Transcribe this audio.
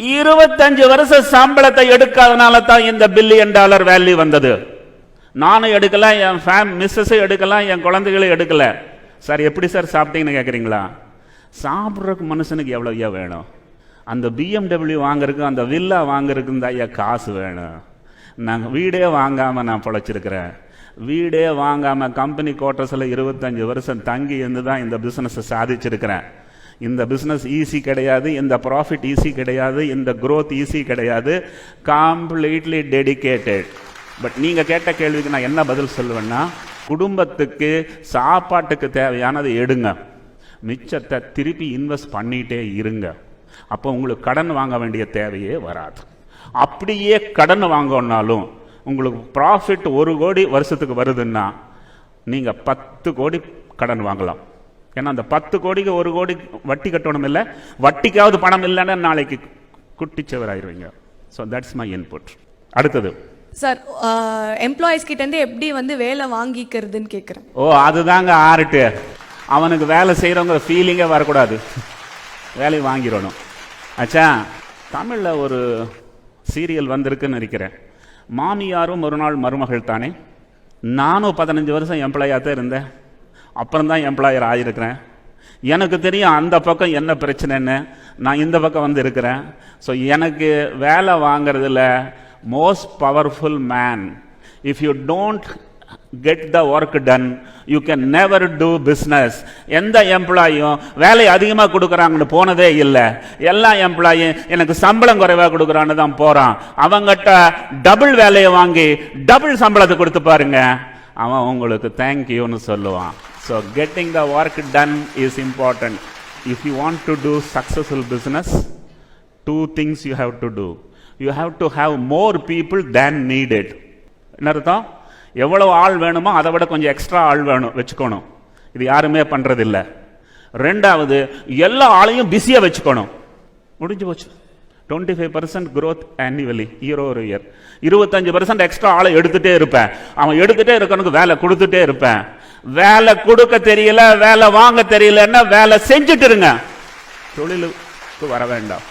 25 வருஷ சம்பளத்தை எடுக்காதனால தான் இந்த $1 பில்லியன் வேல்யூ வந்தது. நானும் எடுக்கல, என் மிஸ்ஸஸ் எடுக்கலாம், என் குழந்தைகளை எடுக்கல. சார் எப்படி சார் சாப்பிட்டீங்கன்னு கேட்குறீங்களா? சாப்பிட்றதுக்கு மனுஷனுக்கு எவ்வளோ ஐயா வேணும்? அந்த BMW வாங்குறதுக்கு, அந்த வில்லா வாங்குறதுக்கு தான் ஐயா காசு வேணும். நாங்கள் வீடே வாங்காமல் நான் பொழைச்சிருக்கிறேன். வீடே வாங்காமல் கம்பெனி குவார்ட்டர்ஸில் 25 வருஷம் தங்கி இருந்து தான் இந்த பிஸ்னஸை சாதிச்சிருக்கிறேன். இந்த பிஸ்னஸ் ஈஸி கிடையாது, இந்த ப்ராஃபிட் ஈஸி கிடையாது, இந்த க்ரோத் ஈஸி கிடையாது. Completely dedicated. பட் நீங்கள் கேட்ட கேள்விக்கு நான் என்ன பதில் சொல்லுவேன்னா, குடும்பத்துக்கு சாப்பாட்டுக்கு தேவையானது எடுங்க, மிச்சத்தை திருப்பி இன்வெஸ்ட் பண்ணிகிட்டே இருங்க. அப்போ உங்களுக்கு கடன் வாங்க வேண்டிய தேவையே வராது. அப்படியே கடன் வாங்கினாலும் உங்களுக்கு ப்ராஃபிட் 1 கோடி வருஷத்துக்கு வருதுன்னா நீங்கள் 10 கோடி கடன் வாங்கலாம். ஏன்னா அந்த 10 கோடிக்கு 1 கோடி வட்டி கட்டணும் இல்லை, வட்டிக்காவது பணம் இல்லைன்னா நாளைக்கு குட்டிச்சவராயிருவீங்க. So that's my input. அடுத்தது சார், எம்ப்ளாயிஸ் கிட்ட இருந்து எப்படி வேலை வாங்கிக்கிறதுன்னு கேட்குறேன். அதுதாங்க ஆர்ட்டு. அவனுக்கு வேலை செய்கிறவங்க ஃபீலிங்கே வரக்கூடாது, வேலையை வாங்கிடணும். ஆச்சா, தமிழில் ஒரு சீரியல் வந்திருக்குன்னு நினைக்கிறேன். மாமியாரும் ஒரு நாள் மருமகள் தானே. நானும் 15 வருஷம் எம்ப்ளாயாக தான் இருந்தேன், அப்புறம்தான் எம்ப்ளாயர் ஆகியிருக்கிறேன். எனக்கு தெரியும் அந்த பக்கம் என்ன பிரச்சனைன்னு. நான் இந்த பக்கம் இருக்கிறேன். ஸோ எனக்கு வேலை வாங்கிறதுல most powerful man, if you don't get the work done, you can never do business. எந்த எம்ப்ளாயும் வேலை அதிகமாக கொடுக்குறாங்கன்னு போனதே இல்லை. எல்லா எம்ப்ளாயும் எனக்கு சம்பளம் குறைவாக கொடுக்குறான்னு தான் போகிறான். அவங்ககிட்ட டபுள் வேலையை வாங்கி டபுள் சம்பளத்தை கொடுத்து பாருங்க, அவன் உங்களுக்கு தேங்க்யூன்னு சொல்லுவான். So getting the work done is important. If you want to do successful business, 2 things you have to do. You have to have more people than needed. என்ன அர்த்தம்? எவ்வளவு ஆள் வேணுமோ அதை விட கொஞ்சம் எக்ஸ்ட்ரா ஆள் வேணும் வச்சுக்கணும். இது யாருமே பண்றதில்லை. 2வது, எல்லா ஆளையும் பிஸியாக வச்சுக்கணும். முடிஞ்சு போச்சு. 25% growth annually, year over year. 25% extra ஆளை எடுத்துட்டே இருப்பேன். அவன் எடுத்துட்டே இருக்கனுக்கு வேலை கொடுத்துட்டே இருப்பேன். வேலை கொடுக்க தெரியல, வேலை வாங்க தெரியலன்னா வேலை செஞ்சுட்டு இருங்க, தொழிலுக்கு வர வேண்டாம்.